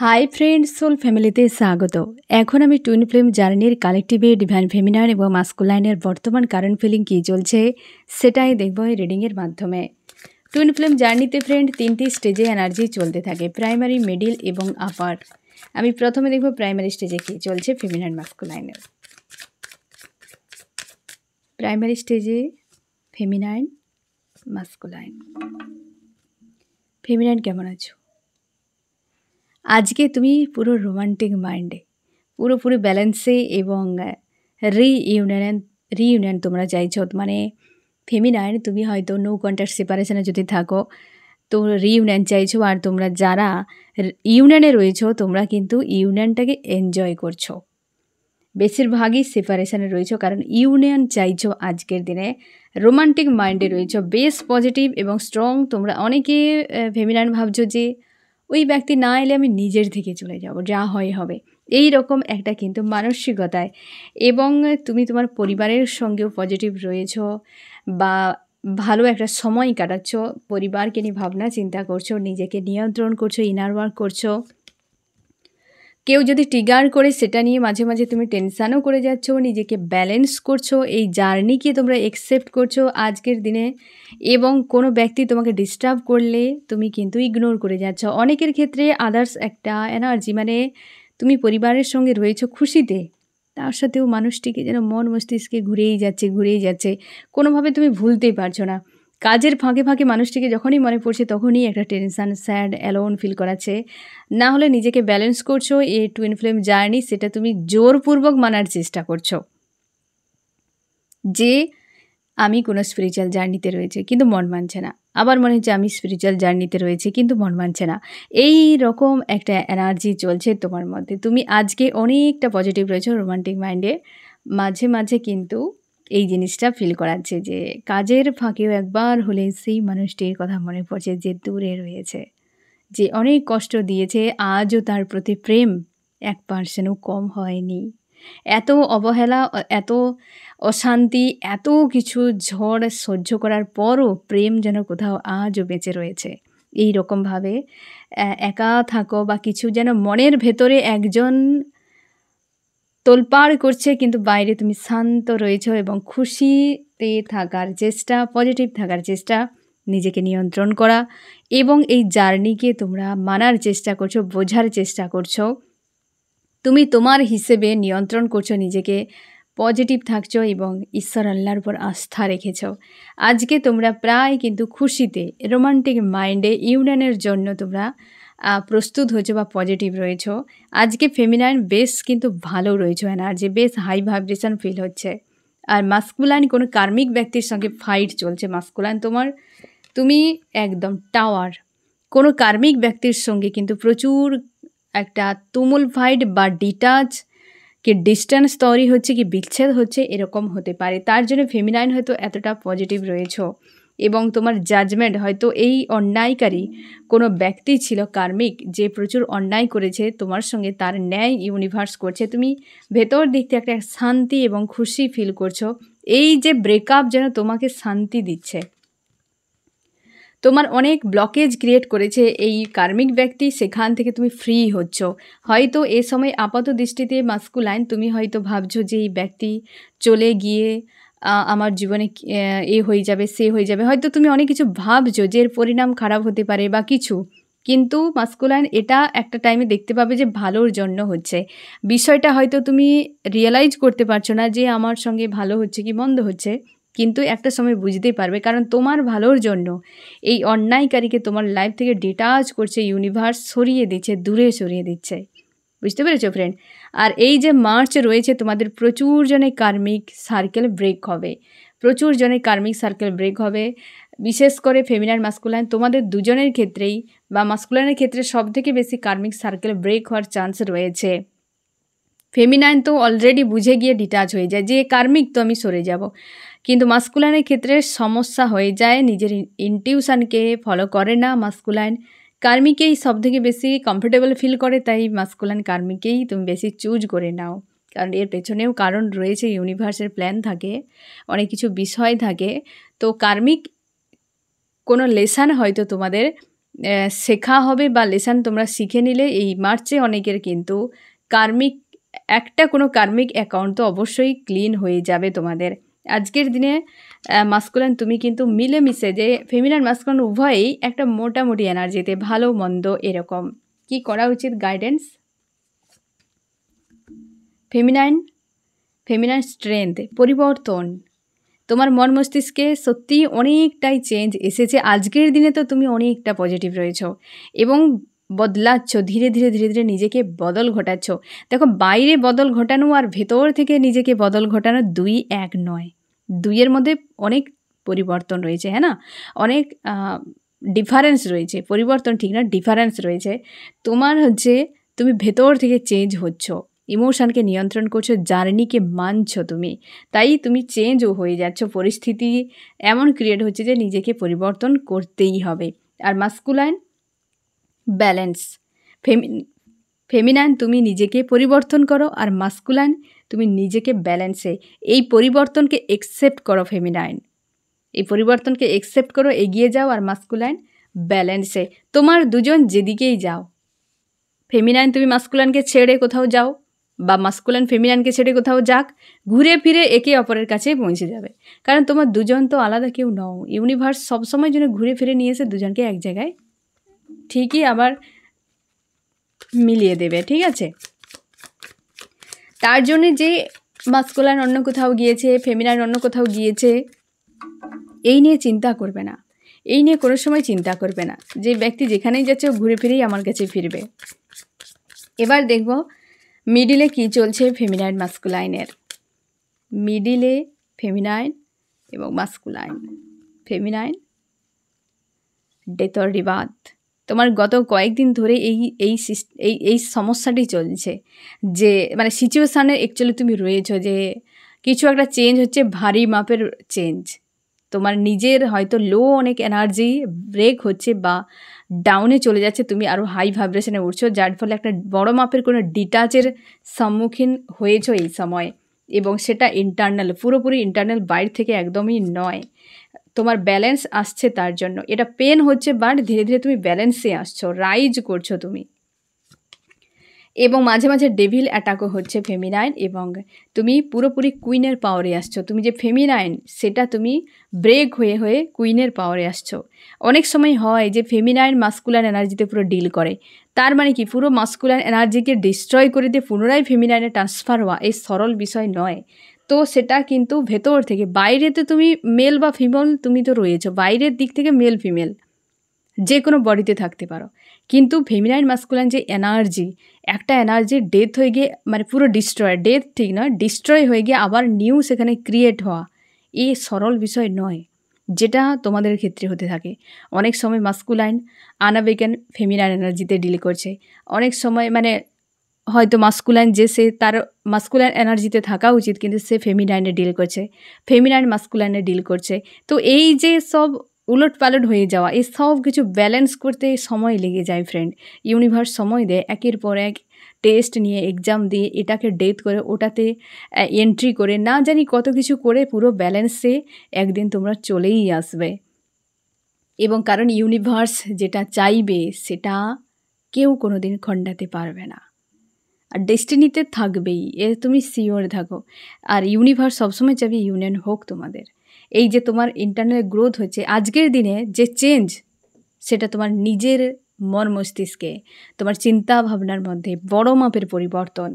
Hi friends, soul ফ্যামিলিতে স্বাগত। এখন আমি টুইন ফ্লেম জার্নির কালেকটিভে ডিভাইন ফেমিনাইন এবং মাস্কুলাইনের বর্তমান কারেন্ট ফিলিং কী চলছে সেটাই দেখব এই রিডিংয়ের মাধ্যমে। টুইন ফ্লেম জার্নিতে ফ্রেন্ড 3টি স্টেজে এনার্জি চলতে থাকে, প্রাইমারি, মিডিল এবং আপার। আমি প্রথমে দেখব প্রাইমারি স্টেজে কী চলছে ফেমিনাইন মাস্কুলাইনের। প্রাইমারি স্টেজে ফেমিনাইন মাস্কুলাইন। ফেমিনাইন কেমন আছো? আজকে তুমি রোমান্টিক মাইন্ডে পুরোপুরি ব্যালেন্সে এবং রিইউনিয়ন তোমরা চাইছো। মানে ফেমিনাইন তুমি হয়তো নো কন্ট্যাক্ট সেপারেশনে যদি থাকো তো রিইউনিয়ন চাইছো, আর তোমরা যারা ইউনিয়নে রয়েছো তোমরা কিন্তু ইউনিয়নটাকে এনজয় করছো। বেশিরভাগই সেপারেশনে রয়েছো কারণ ইউনিয়ন চাইছো। আজকের দিনে রোমান্টিক মাইন্ডে রয়েছো, বেশ পজিটিভ এবং স্ট্রং। তোমরা অনেকে ফেমিনাইন ভাবছো যে ওই ব্যক্তি না এলে আমি নিজের থেকে চলে যাব, যা হয় হবে, এই রকম একটা কিন্তু মানসিকতায়। এবং তুমি তোমার পরিবারের সঙ্গেও পজিটিভ রয়েছো বা ভালো একটা সময় কাটাচ্ছ, পরিবারকে নিয়ে ভাবনা চিন্তা করছো, নিজেকে নিয়ন্ত্রণ করছো, ইনার ওয়ার্ক করছো। কেউ যদি ট্রিগার করে সেটা নিয়ে মাঝে মাঝে তুমি টেনশানও করে যাচ্ছ, নিজেকে ব্যালেন্স করছো, এই জার্নিকে তোমরা একসেপ্ট করছো আজকের দিনে। এবং কোনো ব্যক্তি তোমাকে ডিস্টার্ব করলে তুমি কিন্তু ইগনোর করে যাচ্ছ। অনেকের ক্ষেত্রে আদার্স একটা এনার্জি, মানে তুমি পরিবারের সঙ্গে রয়েছো খুশিতে, তার সাথেও মানুষটিকে যেন মন মস্তিষ্কে ঘুরেই যাচ্ছে, কোনোভাবে তুমি ভুলতেই পারছো না। কাজের ফাঁকে ফাঁকে মানুষটিকে যখনই মনে পড়ছে তখনই একটা টেনশান, স্যাড, অ্যালোন ফিল করাচ্ছে। না হলে নিজেকে ব্যালেন্স করছো, এই টুইন ফ্লেম জার্নি সেটা তুমি জোরপূর্বক মানার চেষ্টা করছো যে আমি কোনো স্পিরিচুয়াল জার্নিতে রয়েছে কিন্তু মন মানছে না, আবার মনে হচ্ছে আমি স্পিরিচুয়াল জার্নিতে রয়েছে কিন্তু মন মানছে না। এই রকম একটা এনার্জি চলছে তোমার মধ্যে। তুমি আজকে অনেকটা পজিটিভ রয়েছো রোমান্টিক মাইন্ডে। মাঝে মাঝে কিন্তু এই জিনিসটা ফিল করাচ্ছে যে কাজের ফাঁকেও একবার হলে সেই মানুষটির কথা মনে পড়ছে যে দূরে রয়েছে, যে অনেক কষ্ট দিয়েছে, আজও তার প্রতি প্রেম 1% কম হয়নি। এত অবহেলা, এত অশান্তি, এত কিছু ঝড় সহ্য করার পরও প্রেম যেন কোথাও আজও বেঁচে রয়েছে। এই রকমভাবে একা থাকো বা কিছু যেন মনের ভেতরে একজন তোলপাড় করছে কিন্তু বাইরে তুমি শান্ত রয়েছো এবং খুশিতে থাকার চেষ্টা, পজিটিভ থাকার চেষ্টা, নিজেকে নিয়ন্ত্রণ করা এবং এই জার্নিকে তোমরা মানার চেষ্টা করছো, বোঝার চেষ্টা করছো। তুমি তোমার হিসেবে নিয়ন্ত্রণ করছো নিজেকে, পজিটিভ থাকছো এবং ঈশ্বর আল্লাহর উপর আস্থা রেখেছো। আজকে তোমরা প্রায় কিন্তু খুশিতে রোমান্টিক মাইন্ডে ইউনিয়নের জন্য তোমরা প্রস্তুত হয়েছো বা পজিটিভ রয়েছো। আজকে ফেমিনাইন বেশ কিন্তু ভালো রয়েছো, এনার্জি বেশ হাই ভাইব্রেশন ফিল হচ্ছে। আর মাস্কুলাইন কোনো কার্মিক ব্যক্তির সঙ্গে ফাইট চলছে। মাস্কুলাইন তুমি একদম টাওয়ার, কোনো কার্মিক ব্যক্তির সঙ্গে কিন্তু প্রচুর একটা তুমুল ফাইট বা ডিস্টেন্স তৈরি হচ্ছে, কি বিচ্ছেদ হচ্ছে, এরকম হতে পারে। তার জন্য ফেমিনাইন হয়তো এতটা পজিটিভ রয়েছো এবং তোমার জাজমেন্ট হয়তো এই অন্যায়কারী কোনো ব্যক্তি ছিল কার্মিক, যে প্রচুর অন্যায় করেছে তোমার সঙ্গে, তার ন্যায় ইউনিভার্স করছে। তুমি ভেতর দিক থেকে একটা শান্তি এবং খুশি ফিল করছো। এই যে ব্রেকআপ যেন তোমাকে শান্তি দিচ্ছে। তোমার অনেক ব্লকেজ ক্রিয়েট করেছে এই কার্মিক ব্যক্তি, সেখান থেকে তুমি ফ্রি হচ্ছ। হয়তো এ সময় আপাত দৃষ্টিতে মাস্কুলাইন তুমি হয়তো ভাবছো যে এই ব্যক্তি চলে গিয়ে আমার জীবনে এ হয়ে যাবে, সে হয়ে যাবে, হয়তো তুমি অনেক কিছু ভাবছো যে এর পরিণাম খারাপ হতে পারে বা কিছু। কিন্তু মাস্কুলাইন এটা একটা টাইমে দেখতে পাবে যে ভালোর জন্য হচ্ছে। বিষয়টা হয়তো তুমি রিয়েলাইজ করতে পারছো না যে আমার সঙ্গে ভালো হচ্ছে কি মন্দ হচ্ছে, কিন্তু একটা সময় বুঝতেই পারবে, কারণ তোমার ভালোর জন্য এই অন্যায়কারীকে তোমার লাইফ থেকে ডিটাচ করছে ইউনিভার্স, সরিয়ে দিচ্ছে, দূরে সরিয়ে দিচ্ছে। বুঝতে পেরেছো ফ্রেন্ড? আর এই যে মার্চ রয়েছে, তোমাদের প্রচুর জনের কার্মিক সার্কেল ব্রেক হবে, প্রচুর জনের কার্মিক সার্কেল ব্রেক হবে। বিশেষ করে ফেমিনাইন মাস্কুলাইন তোমাদের দুজনের ক্ষেত্রেই, বা মাস্কুলাইনের ক্ষেত্রে সবথেকে বেশি কার্মিক সার্কেল ব্রেক হওয়ার চান্স রয়েছে। ফেমিনাইন তো অলরেডি বুঝে গিয়ে ডিটাচ হয়ে যায় যে কার্মিক, তো আমি সরে যাব। কিন্তু মাস্কুলাইনের ক্ষেত্রে সমস্যা হয়ে যায়, নিজের ইনটিউশনকে ফলো করে না মাস্কুলাইন, কার্মিকেই সবথেকে বেশি কমফোর্টেবল ফিল করে, তাই মাস্কুলাইন কার্মিকেই তুমি বেশি চুজ করে নাও। কারণ এর পেছনেও কারণ রয়েছে, ইউনিভার্সের প্ল্যান থাকে, অনেক কিছু বিষয় থাকে। তো কার্মিক কোনো লেসন হয়তো তোমাদের শেখা হবে বা লেসন তোমরা শিখে নিলে এই মার্চে অনেকের কিন্তু কার্মিক একটা কোনো কার্মিক অ্যাকাউন্ট তো অবশ্যই ক্লিন হয়ে যাবে তোমাদের আজকের দিনে। মাস্কুলান তুমি কিন্তু মিলেমিশে যে ফেমিনাইন মাস্কুলান উভয়ই একটা মোটামুটি এনার্জিতে ভালো মন্দ এরকম কি করা উচিত গাইডেন্স। ফেমিনাইন স্ট্রেংথ পরিবর্তন, তোমার মন মস্তিষ্কে সত্যি অনেকটাই চেঞ্জ এসেছে আজকের দিনে, তো তুমি অনেকটা পজিটিভ রয়েছো এবং বদলাচ্ছ ধীরে ধীরে ধীরে ধীরে নিজেকে বদল ঘটাচ্ছ। দেখো বাইরে বদল ঘটানো আর ভেতর থেকে নিজেকে বদল ঘটানো দুই এক নয়, দুইয়ের মধ্যে অনেক পরিবর্তন রয়েছে, হ্যাঁ না, অনেক ডিফারেন্স রয়েছে, পরিবর্তন ঠিক না ডিফারেন্স রয়েছে। তোমার হচ্ছে তুমি ভেতর থেকে চেঞ্জ হচ্ছ, ইমোশনকে নিয়ন্ত্রণ করছো, জার্নিকে মানছো তুমি, তাই তুমি চেঞ্জও হয়ে যাচ্ছ, পরিস্থিতি এমন ক্রিয়েট হচ্ছে যে নিজেকে পরিবর্তন করতেই হবে। আর মাস্কুলাইন ব্যালেন্স, ফেমিনাইন তুমি নিজেকে পরিবর্তন করো আর মাস্কুলাইন তুমি নিজেকে ব্যালেন্সে, এই পরিবর্তনকে একসেপ্ট করো ফেমিনাইন, এই পরিবর্তনকে একসেপ্ট করো, এগিয়ে যাও, আর মাস্কুলাইন ব্যালেন্সে। তোমার দুজন যেদিকেই যাও, ফেমিনাইন তুমি মাস্কুলাইনকে ছেড়ে কোথাও যাও বা মাস্কুলাইন ফেমিনাইনকে ছেড়ে কোথাও যাক, ঘুরে ফিরে একে অপরের কাছেই পৌঁছে যাবে, কারণ তোমার দুজন তো আলাদা কেউ নও। ইউনিভার্স সবসময় জন্য ঘুরে ফিরে নিয়ে এসে দুজনকে এক জায়গায় ঠিকই আবার মিলিয়ে দেবে, ঠিক আছে। তার জন্যে যে মাস্কুলাইন অন্য কোথাও গিয়েছে, ফেমিনাইন অন্য কোথাও গিয়েছে, এই নিয়ে চিন্তা করবে না, এই নিয়ে কোনো সময় চিন্তা করবে না, যে ব্যক্তি যেখানেই যাচ্ছে ও ঘুরে ফিরেই আমার কাছে ফিরবে। এবার দেখব মিডিলে কি চলছে ফেমিনাইন মাস্কুলাইনের, মিডিলে ফেমিনাইন এবং masculine, feminine death or rebirth. তোমার গত কয়েকদিন ধরে এই সমস্যাটি চলছে, যে মানে সিচুয়েশানে অ্যাকচুয়ালি তুমি রয়েছো, যে কিছু একটা চেঞ্জ হচ্ছে, ভারী মাপের চেঞ্জ, তোমার নিজের হয়তো লো অনেক এনার্জি ব্রেক হচ্ছে বা ডাউনে চলে যাচ্ছে, তুমি আরও হাই ভাইব্রেশনে উঠছো, যার ফলে একটা বড় মাপের কোনো ডিটাচের সম্মুখীন হয়েছো এই সময়, এবং সেটা ইন্টারনাল, পুরোপুরি ইন্টারনাল, বাইরে থেকে একদমই নয়। তোমার ব্যালেন্স আসছে, তার জন্য এটা পেন হচ্ছে, বাট ধীরে ধীরে তুমি ব্যালেন্সে আসছো, রাইজ করছো তুমি, এবং মাঝে মাঝে ডেভিল অ্যাটাকও হচ্ছে ফেমিনাইন, এবং তুমি পুরোপুরি কুইনের পাওয়ারে আসছো। তুমি যে ফেমিনাইন সেটা তুমি ব্রেক হয়ে হয়ে কুইনের পাওয়ারে আসছো। অনেক সময় হয় যে ফেমিনাইন মাস্কুলার এনার্জিতে পুরো ডিল করে, তার মানে কি পুরো মাস্কুলার এনার্জিকে ডিস্ট্রয় করে দিয়ে পুনরায় ফেমিনাইনে ট্রান্সফার হওয়া এই সরল বিষয় নয়। তো সেটা কিন্তু ভেতর থেকে, বাইরেতে তুমি মেল বা ফিমেল তুমি তো রয়েছো, বাইরের দিক থেকে মেল ফিমেল যে কোনো বডিতে থাকতে পারো, কিন্তু ফেমিনাইন মাস্কুলাইন যে এনার্জি, একটা এনার্জি ডেথ হয়ে গিয়ে মানে পুরো ডিস্ট্রয়, ডেথ ঠিক নয়, ডিস্ট্রয় হয়ে গিয়ে আবার নিউ সেখানে ক্রিয়েট হওয়া, এই সরল বিষয় নয়, যেটা তোমাদের ক্ষেত্রে হতে থাকে। অনেক সময় মাস্কুলাইন আনঅ্যাওয়েকেন ফেমিনাইন এনার্জিতে ডিল করছে, অনেক সময় মানে হয়তো মাস্কুলাইন যে সে তার মাস্কুলাইন এনার্জিতে থাকা উচিত কিন্তু সে ফেমিনাইনে ডিল করছে, ফেমিনাইন মাস্কুলাইনে ডিল করছে। তো এই যে সব উলট পালট হয়ে যাওয়া, এই সব কিছু ব্যালেন্স করতে সময় লেগে যায় ফ্রেন্ড। ইউনিভার্স সময় দেয়, একের পর এক টেস্ট নিয়ে, এক্সাম দিয়ে, এটাকে ডেথ করে ওটাতে এন্ট্রি করে, না জানি কত কিছু করে পুরো ব্যালেন্সে একদিন তোমরা চলেই আসবে। এবং কারণ ইউনিভার্স যেটা চাইবে সেটা কেউ কোনো দিন খণ্ডাতে পারবে না, আর ডেস্টিনিতে থাকবেই, এ তুমি সিওর থাকো। আর ইউনিভার্স সবসময় চাইবে ইউনিয়ন হোক তোমাদের। এই যে তোমার ইন্টারনাল গ্রোথ হচ্ছে আজকের দিনে, যে চেঞ্জ সেটা তোমার নিজের মন মস্তিষ্কে, তোমার চিন্তা ভাবনার মধ্যে বড় মাপের পরিবর্তন,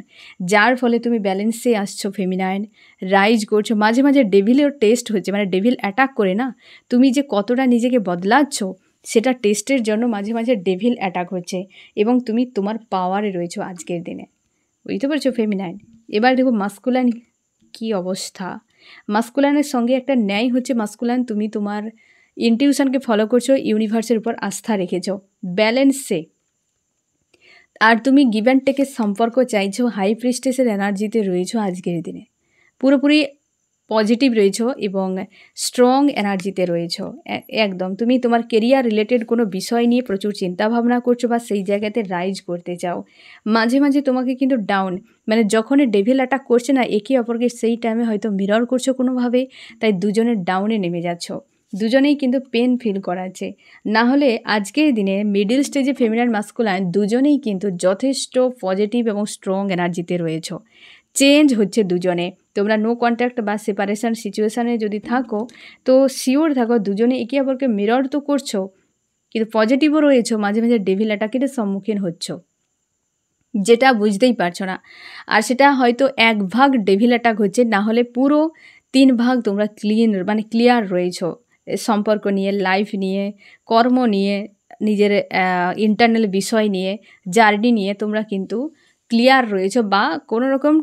যার ফলে তুমি ব্যালেন্সে আসছো, ফেমিনাইন রাইজ করছো। মাঝে মাঝে ডেভিলের টেস্ট হচ্ছে, মানে ডেভিল অ্যাটাক করে না, তুমি যে কতটা নিজেকে বদলাচ্ছ সেটা টেস্টের জন্য মাঝে মাঝে ডেভিল অ্যাটাক হচ্ছে, এবং তুমি তোমার পাওয়ারে রয়েছো আজকের দিনে, বুঝতে পারছো ফেমিনাইন। এবার দেখো মাস্কুলাইন কি অবস্থা। মাস্কুলাইনের সঙ্গে একটা ন্যায় হচ্ছে, মাস্কুলাইন তুমি তোমার ইনটিউশনকে ফলো করছো, ইউনিভার্সের উপর আস্থা রেখেছো, ব্যালেন্সে, আর তুমি গিভ অ্যান্ড টেকের সম্পর্ক চাইছো, হাই প্রিস্টেসের এনার্জিতে রয়েছো আজকের দিনে, পুরোপুরি পজিটিভ রয়েছো এবং স্ট্রং এনার্জিতে রয়েছো একদম। তুমি তোমার কেরিয়ার রিলেটেড কোনো বিষয় নিয়ে প্রচুর চিন্তাভাবনা করছো বা সেই জায়গাতে রাইজ করতে চাও। মাঝে মাঝে তোমাকে কিন্তু ডাউন, মানে যখন ডেভিল অ্যাটাক করছে না, একে অপরকে সেই টাইমে হয়তো মিরর করছো কোনোভাবে, তাই দুজনের ডাউনে নেমে যাচ্ছ। দুজনেই কিন্তু পেন ফিল করাচ্ছে। না হলে আজকের দিনে মিডল স্টেজে ফেমিনাইন মাস্কুলাইন দুজনেই কিন্তু যথেষ্ট পজিটিভ এবং স্ট্রং এনার্জিতে রয়েছ। চেঞ্জ হচ্ছে দুজনে। তোমরা নো কন্ট্যাক্ট বা সেপারেশন সিচুয়েশানে যদি থাকো তো শিওর থাকো দুজনে একে অপরকে মিরর তো করছো, কিন্তু পজিটিভও রয়েছো, মাঝে মাঝে ডেভিল অ্যাটাকের সম্মুখীন হচ্ছ, যেটা বুঝতেই পারছো না। আর সেটা হয়তো 1 ভাগ ডেভিল অ্যাটাক হচ্ছে, না হলে পুরো 3 ভাগ তোমরা ক্লিয়ার রয়েছো সম্পর্ক নিয়ে, লাইফ নিয়ে, কর্ম নিয়ে, নিজের ইন্টারনাল বিষয় নিয়ে, জার্নি নিয়ে তোমরা কিন্তু ক্লিয়ার রয়েছো বা কোনো রকম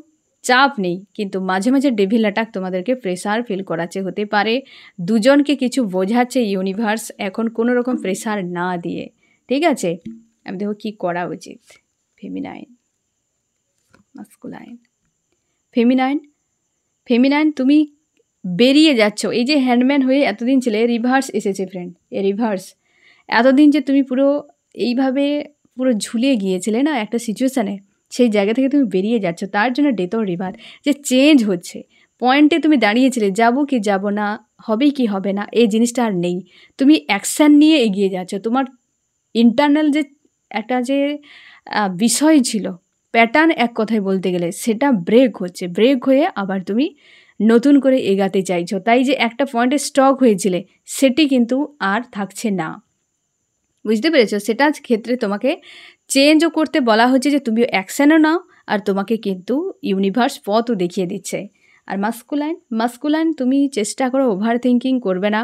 চাপ নেই। কিন্তু মাঝে মাঝে ডেভিল অ্যাটাক তোমাদেরকে প্রেশার ফিল করাচ্ছে, হতে পারে দুজনকে কিছু বোঝাচ্ছে ইউনিভার্স এখন কোনো রকম প্রেশার না দিয়ে। ঠিক আছে, আমি দেখো কী করা উচিত। ফেমিনাইন মাস্কুলাইন, ফেমিনাইন তুমি বেরিয়ে যাচ্ছ। এই যে হ্যান্ডম্যান হয়ে এতদিন ছিলে, রিভার্স এসেছে ফ্রেন্ড, এ রিভার্স। এতদিন যে তুমি পুরো এইভাবে পুরো ঝুলে গিয়েছিলে না একটা সিচুয়েশানে, সেই জায়গা থেকে তুমি বেরিয়ে যাচ্ছ। তার জন্য ডেথ অর রিভার যে চেঞ্জ হচ্ছে, পয়েন্টে তুমি দাঁড়িয়েছিলে যাব কি যাব না, হবে কি হবে না, এই জিনিসটা আর নেই। তুমি অ্যাকশান নিয়ে এগিয়ে যাচ্ছ। তোমার ইন্টারনাল যে একটা যে বিষয় ছিল, প্যাটার্ন এক কথায় বলতে গেলে, সেটা ব্রেক হচ্ছে। ব্রেক হয়ে আবার তুমি নতুন করে এগাতে চাইছো। তাই যে একটা পয়েন্টে স্টক হয়েছিলে সেটি কিন্তু আর থাকছে না, বুঝতে পেরেছো? সেটা ক্ষেত্রে তোমাকে চেঞ্জও করতে বলা হচ্ছে, যে তুমি অ্যাকশানও নাও, আর তোমাকে কিন্তু ইউনিভার্স পথও দেখিয়ে দিচ্ছে। আর মাস্কুলাইন তুমি চেষ্টা করো ওভার থিঙ্কিং করবে না।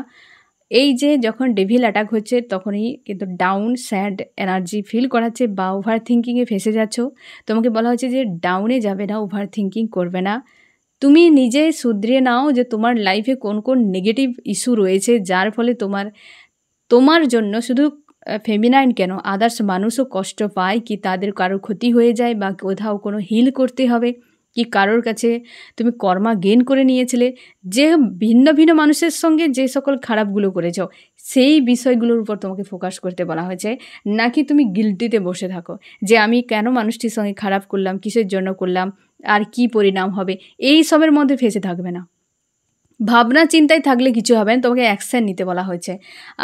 এই যে যখন ডেভিল অ্যাটাক হচ্ছে তখনই কিন্তু ডাউন স্যাড এনার্জি ফিল করাচ্ছে বা ওভার থিঙ্কিংয়ে ফেসে যাচ্ছ। তোমাকে বলা হচ্ছে যে ডাউনে যাবে না, ওভার থিঙ্কিং করবে না। তুমি নিজে শুধরিয়ে নাও যে তোমার লাইফে কোন কোন নেগেটিভ ইস্যু রয়েছে, যার ফলে তোমার জন্য শুধু ফেমিনাইন কেন, আদার্স মানুষও কষ্ট পায়, কি তাদের কারোর ক্ষতি হয়ে যায় বা কোথাও কোনো হিল করতে হবে, কি কারোর কাছে তুমি কর্মা গেইন করে নিয়েছিলে, যে ভিন্ন ভিন্ন মানুষের সঙ্গে যে সকল খারাপগুলো করেছ সেই বিষয়গুলোর উপর তোমাকে ফোকাস করতে বলা হয়েছে। নাকি তুমি গিল্টিতে বসে থাকো যে আমি কেন মানুষটির সঙ্গে খারাপ করলাম, কিসের জন্য করলাম, আর কি পরিণাম হবে, এই সবের মধ্যে ফেসে থাকবে না। ভাবনা চিন্তায় থাকলে কিছু হবে না, তোমাকে অ্যাকশান নিতে বলা হয়েছে।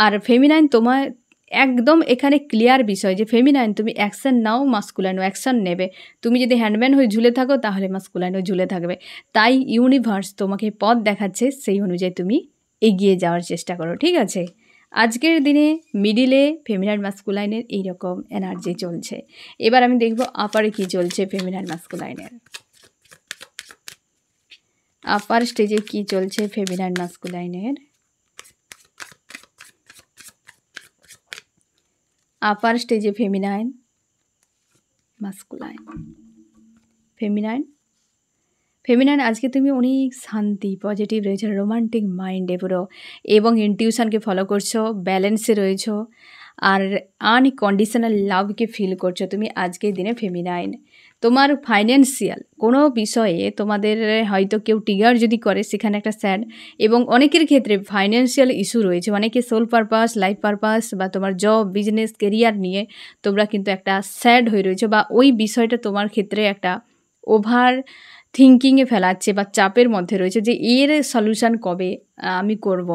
আর ফেমিনাইন তোমার একদম এখানে ক্লিয়ার বিষয় যে ফেমিনাইন তুমি অ্যাকশান নাও, মাস্কুলাইনও অ্যাকশান নেবে। তুমি যদি হ্যান্ডম্যান হয়ে ঝুলে থাকো তাহলে মাস্কুলাইনও ঝুলে থাকবে। তাই ইউনিভার্স তোমাকে পথ দেখাচ্ছে, সেই অনুযায়ী তুমি এগিয়ে যাওয়ার চেষ্টা করো। ঠিক আছে, আজকের দিনে মিডিলে ফেমিনাইন মাস্কুলাইনের এইরকম এনার্জি চলছে। এবার আমি দেখব আপারে কী চলছে ফেমিনাইন মাস্কুলাইনের। আপার স্টেজে কি চলছে ফেমিনাইন মাস্কুলাইনের। আপার স্টেজে ফেমিনাইন মাস্কুলাইন, ফেমিনাইন আজকে তুমি অনেক শান্তি পজিটিভ রয়েছে, রোমান্টিক মাইন্ডে পুরো, এবং ইনটিউশনকে ফলো করছো, ব্যালেন্সে রয়েছো, আর আনকন্ডিশনাল লাভকে ফিল করছো তুমি আজকের দিনে ফেমিনাইন। তোমার ফাইন্যান্সিয়াল কোনো বিষয়ে তোমাদের হয়তো কেউ ট্রিগার যদি করে, সেখানে একটা স্যাড, এবং অনেকের ক্ষেত্রে ফাইন্যান্সিয়াল ইস্যু রয়েছে, অনেকে সোল পারপাস, লাইফ পারপাস বা তোমার জব, বিজনেস, কেরিয়ার নিয়ে তোমরা কিন্তু একটা স্যাড হয়ে রয়েছো, বা ওই বিষয়টা তোমার ক্ষেত্রে একটা ওভার থিঙ্কিংয়ে ফেলাচ্ছে বা চাপের মধ্যে রয়েছে, যে এর সলিউশন কবে আমি করব।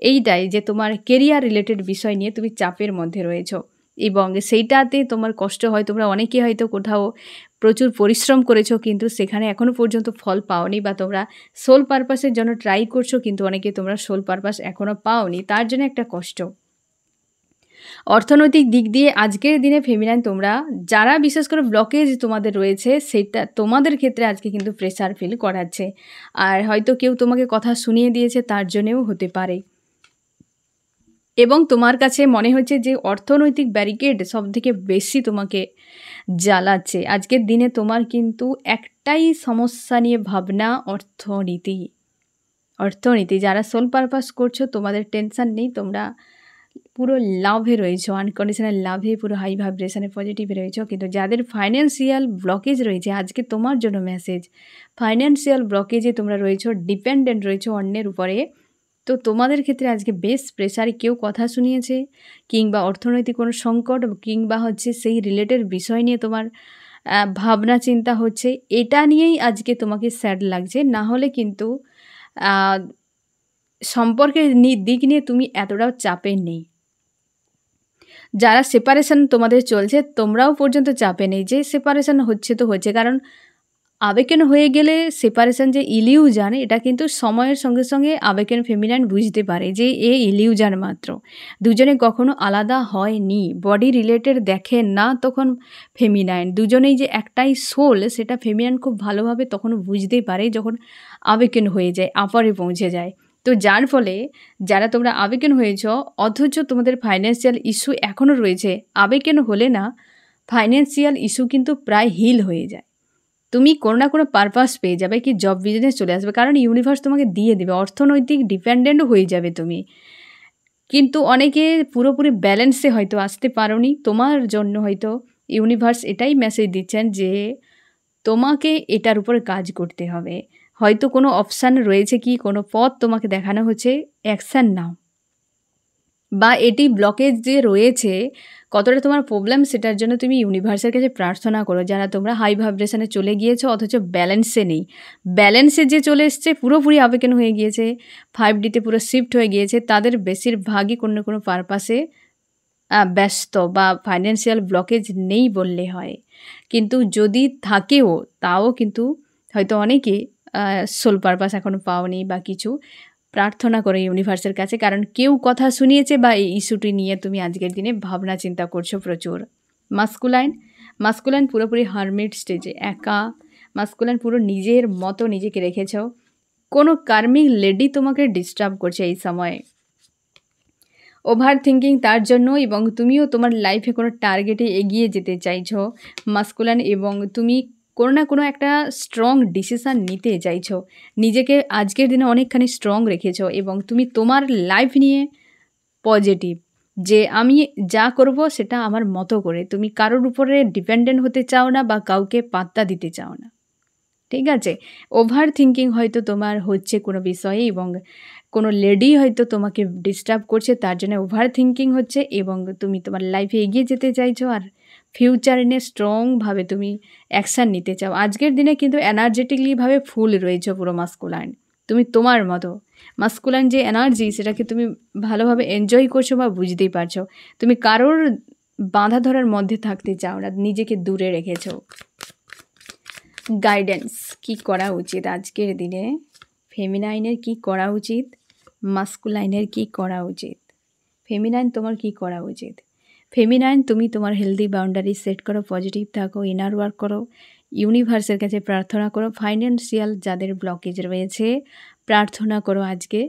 এইটাই যে তোমার কেরিয়ার রিলেটেড বিষয় নিয়ে তুমি চাপের মধ্যে রয়েছো, এবং সেইটাতে তোমার কষ্ট হয়। তোমরা অনেকে হয়তো কোথাও প্রচুর পরিশ্রম করেছো, কিন্তু সেখানে এখনও পর্যন্ত ফল পাওনি, বা তোমরা সোল পারপাসের জন্য ট্রাই করছো, কিন্তু অনেকে তোমরা সোল পারপাস এখনও পাওনি, তার জন্য একটা কষ্ট। অর্থনৈতিক দিক দিয়ে আজকের দিনে ফেমিনাইন তোমরা যারা বিশেষ করে ব্লকেজ তোমাদের রয়েছে, সেটা তোমাদের ক্ষেত্রে আজকে কিন্তু প্রেশার ফিল করাচ্ছে। আর হয়তো কেউ তোমাকে কথা শুনিয়ে দিয়েছে, তার জন্যেও হতে পারে। এবং তোমার কাছে মনে হচ্ছে যে অর্থনৈতিক ব্যারিকেড সবথেকে বেশি তোমাকে জ্বালাচ্ছে। আজকের দিনে তোমার কিন্তু একটাই সমস্যা নিয়ে ভাবনা, অর্থনীতি। যারা সোল পারপাস করছো তোমাদের টেনশন নেই, তোমরা পুরো লাভে রয়েছো, আনকন্ডিশনাল লাভে, পুরো হাই ভাইব্রেশনে পজিটিভে রয়েছো। কিন্তু যাদের ফাইন্যান্সিয়াল ব্লকেজ রয়েছে, আজকে তোমার জন্য মেসেজ, ফাইন্যান্সিয়াল ব্লকেজে তোমরা রয়েছো, ডিপেন্ডেন্ট রয়েছো অন্যের উপরে, তো তোমাদের ক্ষেত্রে আজকে বেশ প্রেশারে কেউ কথা শুনিয়েছে, কিংবা অর্থনৈতিক কোনো সংকট, কিংবা হচ্ছে সেই রিলেটেড বিষয় নিয়ে তোমার ভাবনা চিন্তা হচ্ছে, এটা নিয়েই আজকে তোমাকে স্যাড লাগছে। না হলে কিন্তু সম্পর্কের দিক নিয়ে তুমি এতটাও চাপে নেই। যারা সেপারেশন তোমাদের চলছে তোমরাও পর্যন্ত চাপে নেই যে সেপারেশন হচ্ছে তো হচ্ছে, কারণ আবেগেন হয়ে গেলে সেপারেশন যে ইলিউজান এটা কিন্তু সময়ের সঙ্গে সঙ্গে আবেগেন ফেমিনাইন বুঝতে পারে যে এ ইলিউজান মাত্র, দুজনে কখনো আলাদা হয়নি, বডি রিলেটেড দেখে না তখন ফেমিনাইন, দুজনেই যে একটাই সোল সেটা ফেমিনাইন খুব ভালোভাবে তখন বুঝতে পারে যখন আবেগেন হয়ে যায়, আপারে পৌঁছে যায়। তো যার ফলে যারা তোমরা আবেগেন হয়েছ অথচ তোমাদের ফাইন্যান্সিয়াল ইস্যু এখনও রয়েছে, আবেগেন হলে না ফাইন্যান্সিয়াল ইস্যু কিন্তু প্রায় হিল হয়ে যায়। তুমি কোনো না কোনো পারপাস পেয়ে যাবে, কি জব বিজনেস চলে আসবে, কারণ ইউনিভার্স তোমাকে দিয়ে দেবে, অর্থনৈতিক ডিপেন্ডেন্টও হয়ে যাবে তুমি। কিন্তু অনেকে পুরোপুরি ব্যালেন্সে হয়তো আসতে পারোনি, তোমার জন্য হয়তো ইউনিভার্স এটাই মেসেজ দিচ্ছেন যে তোমাকে এটার উপরে কাজ করতে হবে। হয়তো কোনো অপশান রয়েছে, কি কোনো পথ তোমাকে দেখানো হচ্ছে, অ্যাকশান নাও। বা এটি ব্লকেজ যে রয়েছে কতটা তোমার প্রবলেম সেটার জন্য তুমি ইউনিভার্সের কাছে প্রার্থনা করো। যারা তোমরা হাই ভাইব্রেশনে চলে গিয়েছো অথচ ব্যালেন্সে নেই, ব্যালেন্সে যে চলে এসছে পুরোপুরি আবেগেন হয়ে গিয়েছে, 5Dতে পুরো শিফট হয়ে গিয়েছে, তাদের বেশিরভাগই কোনো না কোনো পারপাসে ব্যস্ত বা ফাইন্যান্সিয়াল ব্লকেজ নেই বললে হয়। কিন্তু যদি থাকেও তাও কিন্তু হয়তো অনেকে সোল পারপাস এখনও পাওনি বা কিছু, প্রার্থনা করো ইউনিভার্সের কাছে, কারণ কেউ কথা শুনিয়েছে বা এই ইস্যুটি নিয়ে তুমি আজকের দিনে ভাবনা চিন্তা করছো প্রচুর। মাস্কুলাইন পুরোপুরি হারমিট স্টেজে একা, মাস্কুলাইন পুরো নিজের মতো নিজেকে রেখেছ, কোনো কার্মিক লেডি তোমাকে ডিস্টার্ব করছে এই সময়ে, ওভার থিঙ্কিং তার জন্য, এবং তুমিও তোমার লাইফে কোনো টার্গেটে এগিয়ে যেতে চাইছো মাস্কুলাইন, এবং তুমি কোনো না কোনো একটা স্ট্রং ডিসিশান নিতে চাইছো, নিজেকে আজকের দিনে অনেকখানি স্ট্রং রেখেছো, এবং তুমি তোমার লাইফ নিয়ে পজিটিভ যে আমি যা করব সেটা আমার মতো করে, তুমি কারোর উপরে ডিপেন্ডেন্ট হতে চাও না বা কাউকে পাত্তা দিতে চাও না। ঠিক আছে, ওভার থিঙ্কিং হয়তো তোমার হচ্ছে কোনো বিষয়ে, এবং কোনো লেডি হয়তো তোমাকে ডিস্টার্ব করছে তার জন্য ওভার থিঙ্কিং হচ্ছে, এবং তুমি তোমার লাইফে এগিয়ে যেতে চাইছো আর ফিউচার নিয়ে স্ট্রংভাবে তুমি অ্যাকশান নিতে চাও। আজকের দিনে কিন্তু এনার্জেটিকলিভাবে ফুল রয়েছে পুরো মাস্কুলাইন, তুমি তোমার মতো মাস্কুলাইন যে এনার্জি সেটাকে তুমি ভালোভাবে এনজয় করছো বা বুঝতেই পারছো, তুমি কারোর বাঁধা ধরার মধ্যে থাকতে চাও না, নিজেকে দূরে রেখেছো। গাইডেন্স কি করা উচিত আজকের দিনে, ফেমিনাইনের কি করা উচিত, মাস্কুলাইনের কি করা উচিত। ফেমিনাইন তোমার কি করা উচিত, ফেমিনাইন তুমি তোমার হেলদি বাউন্ডারি সেট করো, পজিটিভ থাকো, ইনার ওয়ার্ক করো, ইউনিভার্সের কাছে প্রার্থনা করো, ফাইন্যান্সিয়াল যাদের ব্লকেজ রয়েছে প্রার্থনা করো আজকে,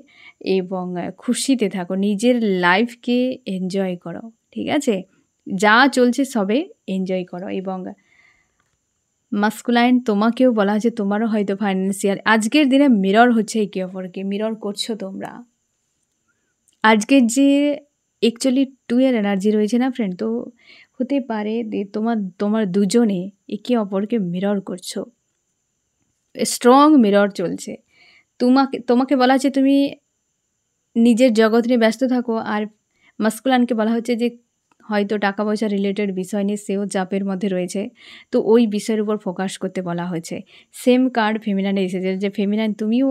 এবং খুশিতে থাকো, নিজের লাইফকে এনজয় করো। ঠিক আছে, যা চলছে সবে এনজয় করো। এবং মাস্কুলাইন তোমাকেও বলা হচ্ছে তোমারও হয়তো ফাইন্যান্সিয়াল আজকের দিনে মিরর হচ্ছে একে অপরকে, মিরর করছো তোমরা। আজকের যে অ্যাকচুয়ালি 2 এর এনার্জি রয়েছে না ফ্রেন্ড, তো হতে পারে যে তোমার দুজনে একে অপরকে মিরর করছো, স্ট্রং মিরর চলছে। তোমাকে বলা হচ্ছে তুমি নিজের জগৎ নিয়ে ব্যস্ত থাকো, আর মাস্কুলাইনকে বলা হচ্ছে যে হয়তো টাকা পয়সা রিলেটেড বিষয় নিয়ে সেও চাপের মধ্যে রয়েছে, তো ওই বিষয়ের উপর ফোকাস করতে বলা হয়েছে। সেম কার্ড ফেমিনাইনে এসেছে যে ফেমিনাইন তুমিও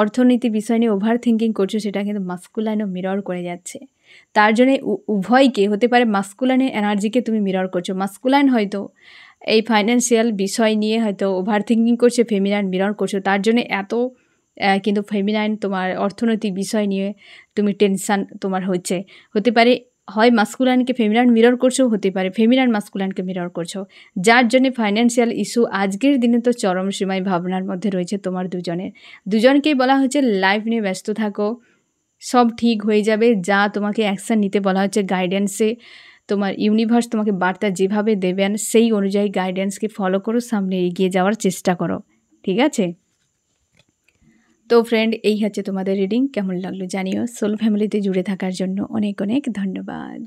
অর্থনীতি বিষয় নিয়ে ওভার থিঙ্কিং করছো, সেটা কিন্তু মাস্কুলাইনও মিরর করে যাচ্ছে। তার জন্য উভয়কে হতে পারে মাস্কুলাইনের এনার্জিকে তুমি মিরর করছো, মাস্কুলাইন হয়তো এই ফাইন্যান্সিয়াল বিষয় নিয়ে হয়তো ওভার থিঙ্কিং করছে, ফেমিনাইন মিরর করছো, তার জন্য এত কিন্তু ফেমিনাইন তোমার অর্থনৈতিক বিষয় নিয়ে তুমি টেনশান তোমার হতে পারে হয় মাস্কুলাইনকে ফেমিনাইন মিরর করছো, হতে পারে ফেমিনাইন মাস্কুলাইনকে মিরর করছো, যার জন্য ফাইন্যান্সিয়াল ইস্যু আজকের দিনে তো চরম সীমায় ভাবনার মধ্যে রয়েছে তোমার দুজনকেই বলা হচ্ছে লাইফ নিয়ে ব্যস্ত থাকো, সব ঠিক হয়ে যাবে। যা তোমাকে অ্যাকশান নিতে বলা হচ্ছে গাইডেন্সে, তোমার ইউনিভার্স তোমাকে বার্তা যেভাবে দেবেন সেই অনুযায়ী গাইডেন্সকে ফলো করো, সামনে এগিয়ে যাওয়ার চেষ্টা করো। ঠিক আছে, তো ফ্রেন্ড এই হচ্ছে তোমাদের রিডিং, কেমন লাগলো জানিও। সোল ফ্যামিলিতে জুড়ে থাকার জন্য অনেক অনেক ধন্যবাদ।